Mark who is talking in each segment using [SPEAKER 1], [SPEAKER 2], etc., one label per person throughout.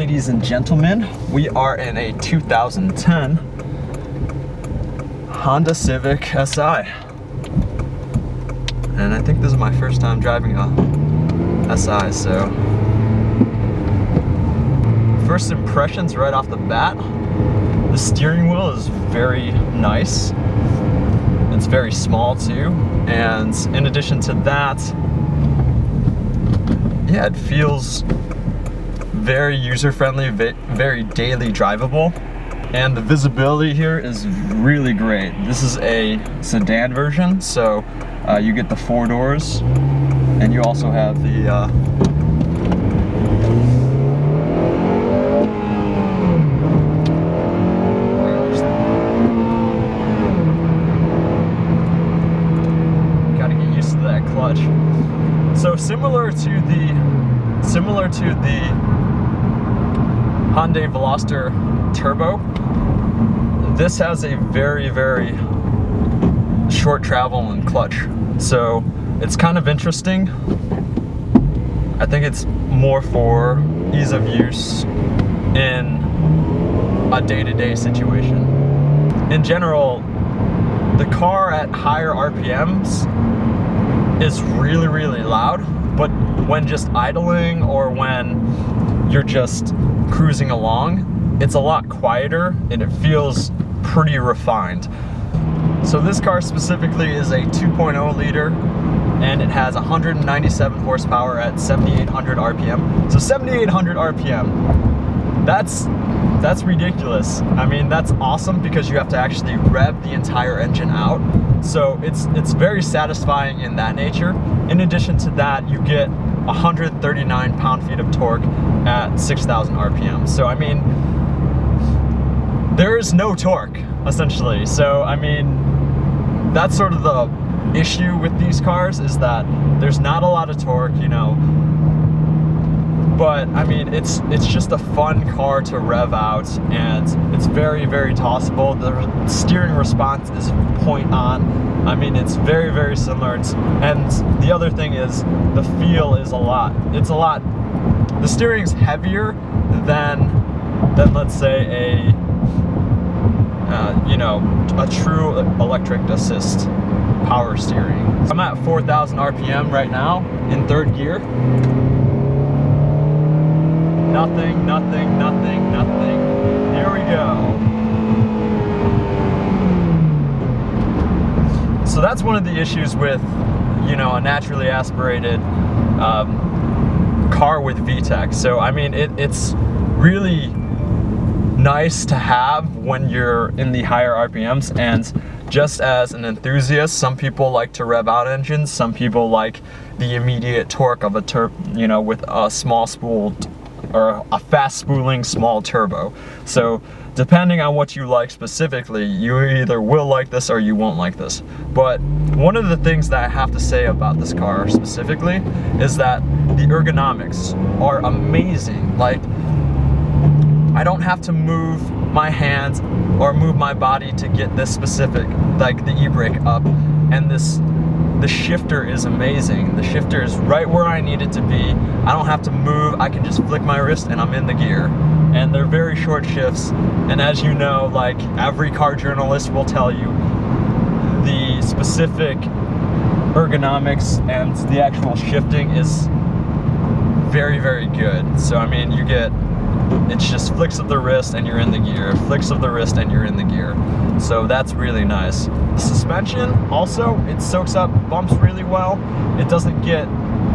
[SPEAKER 1] ladies and gentlemen, we are in a 2010 Honda Civic Si. And I think this is my first time driving a Si, so first impressions right off the bat, the steering wheel is very nice. It's very small too, and in addition to that, yeah, it feels very user-friendly, very daily drivable, and the visibility here is really great. This is a sedan version, so you get the 4 doors, and you also have the clutch. So similar to the Hyundai Veloster Turbo, this has a very short travel and clutch. So it's kind of interesting. I think it's more for ease of use in a day-to-day situation. In general, the car at higher RPMs is really loud, but when just idling or when you're just cruising along, it's a lot quieter and it feels pretty refined. So this car specifically is a 2.0 liter and it has 197 horsepower at 7,800 RPM. So 7,800 RPM, that's ridiculous. I mean, that's awesome because you have to actually rev the entire engine out. So it's very satisfying in that nature. In addition to that, you get 139 pound-feet of torque at 6,000 RPM. So I mean, there is no torque essentially. So I mean, that's sort of the issue with these cars, is that there's not a lot of torque, you know. But I mean, it's just a fun car to rev out, and it's very tossable. The steering response is point on. I mean, it's very similar. And the other thing is, the feel is the steering's heavier than let's say a true electric assist power steering. I'm at 4,000 RPM right now in 3rd gear. Nothing. Here we go. So that's one of the issues with, you know, a naturally aspirated car with VTEC. So I mean, it's really nice to have when you're in the higher RPMs. And just as an enthusiast, some people like to rev out engines. Some people like the immediate torque of a with a small spooled or a fast spooling small turbo. So depending on what you like specifically, you either will like this or you won't like this. But one of the things that I have to say about this car specifically is that the ergonomics are amazing. Like, I don't have to move my hands or move my body to get this specific, like the e-brake up, and the shifter is amazing. The shifter is right where I need it to be. I don't have to move. I can just flick my wrist and I'm in the gear. And they're very short shifts. And as you know, like every car journalist will tell you, the specific ergonomics and the actual shifting is very good. So I mean, it's just flicks of the wrist and you're in the gear, flicks of the wrist and you're in the gear. So that's really nice. The suspension also, it soaks up bumps really well. It doesn't get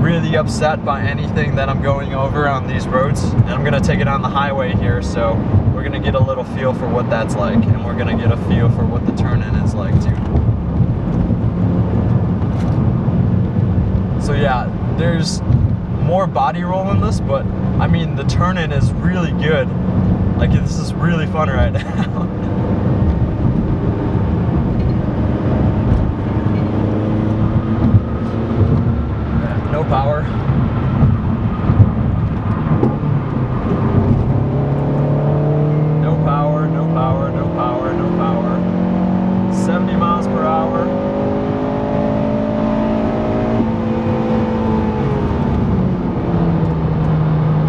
[SPEAKER 1] really upset by anything that I'm going over on these roads. And I'm gonna take it on the highway here, so we're gonna get a little feel for what that's like, and we're gonna get a feel for what the turn-in is like too. So yeah, there's more body roll in this, but I mean, the turn-in is really good. Like, this is really fun right now. No power. No power, no power, no power, no power. 70 miles per hour.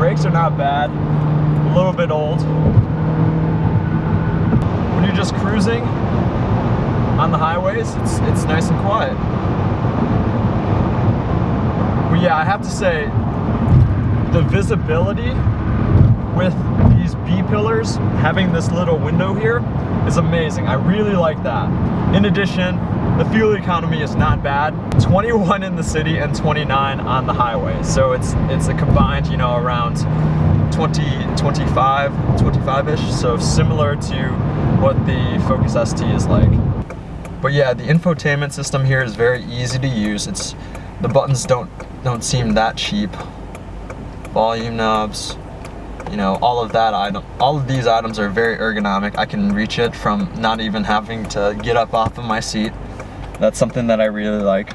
[SPEAKER 1] Brakes are not bad. little bit old. When you're just cruising on the highways, it's nice and quiet. But yeah, I have to say, the visibility with these B-pillars, having this little window here, is amazing. I really like that. In addition, the fuel economy is not bad. 21 in the city and 29 on the highway. So it's a combined, you know, around 25-ish. So similar to what the Focus ST is like. But yeah, the infotainment system here is very easy to use. The buttons don't seem that cheap. Volume knobs, you know, all of these items are very ergonomic. I can reach it from not even having to get up off of my seat. That's something that I really like.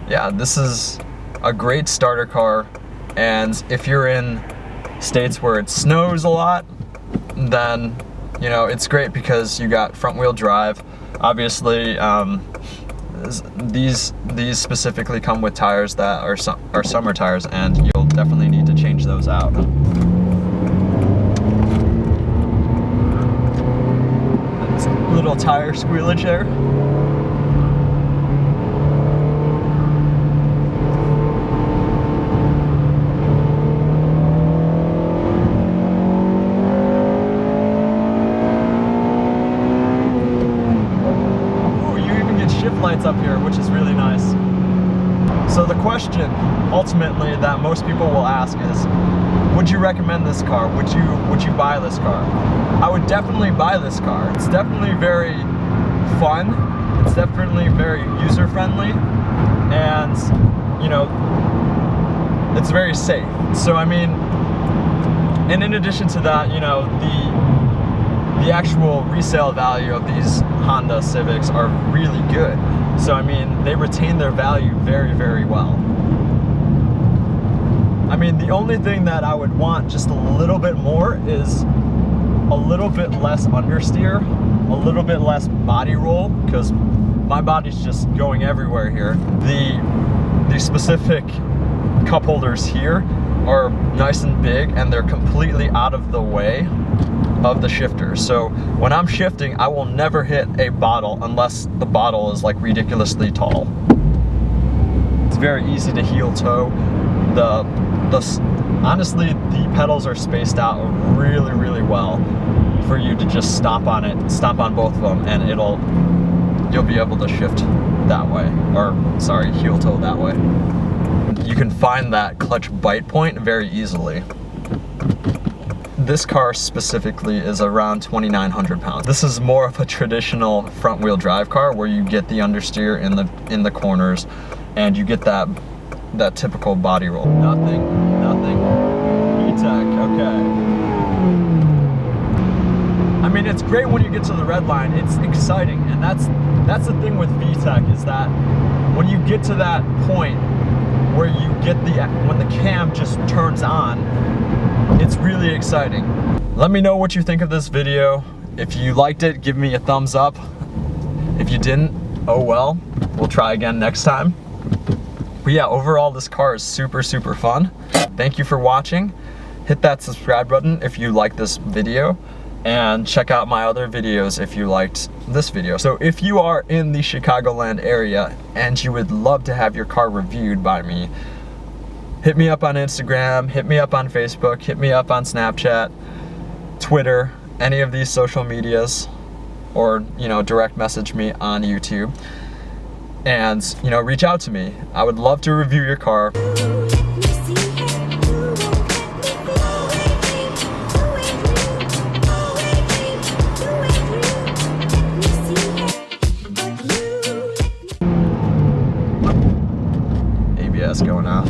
[SPEAKER 1] Yeah, this is a great starter car, and if you're in states where it snows a lot, then, you know, it's great because you got front wheel drive. Obviously, these specifically come with tires that are summer tires, and you'll definitely need to change those out. That's a little tire squealage there. Lights up here, which is really nice. So the question ultimately that most people will ask is, would you recommend this car? Would you buy this car? I would definitely buy this car. It's definitely very fun. It's definitely very user-friendly, and, you know, it's very safe. So I mean, and in addition to that, you know, the actual resale value of these Honda Civics are really good. So I mean, they retain their value very, very well. I mean, the only thing that I would want just a little bit more is a little bit less understeer, a little bit less body roll, because my body's just going everywhere here. The specific cup holders here are nice and big, and they're completely out of the way of the shifter. So when I'm shifting, I will never hit a bottle unless the bottle is like ridiculously tall. It's very easy to heel toe. Honestly, the pedals are spaced out really, really well for you to just stomp on both of them, and you'll be able to shift that way, or sorry, heel toe that way. You can find that clutch bite point very easily. This car specifically is around 2,900 pounds. This is more of a traditional front wheel drive car where you get the understeer in the corners, and you get that typical body roll. Nothing. E-Tech, okay. I mean, it's great when you get to the red line. It's exciting, and that's the thing with VTEC, is that when you get to that point where you get when the cam just turns on, it's really exciting. Let me know what you think of this video. If you liked it, give me a thumbs up. If you didn't, oh well, we'll try again next time. But yeah, overall this car is super, super fun. Thank you for watching. Hit that subscribe button if you like this video, and check out my other videos if you liked this video. So if you are in the Chicagoland area and you would love to have your car reviewed by me, hit me up on Instagram, hit me up on Facebook, hit me up on Snapchat, Twitter, any of these social medias, or, you know, direct message me on YouTube, and, you know, reach out to me. I would love to review your car. ABS going off.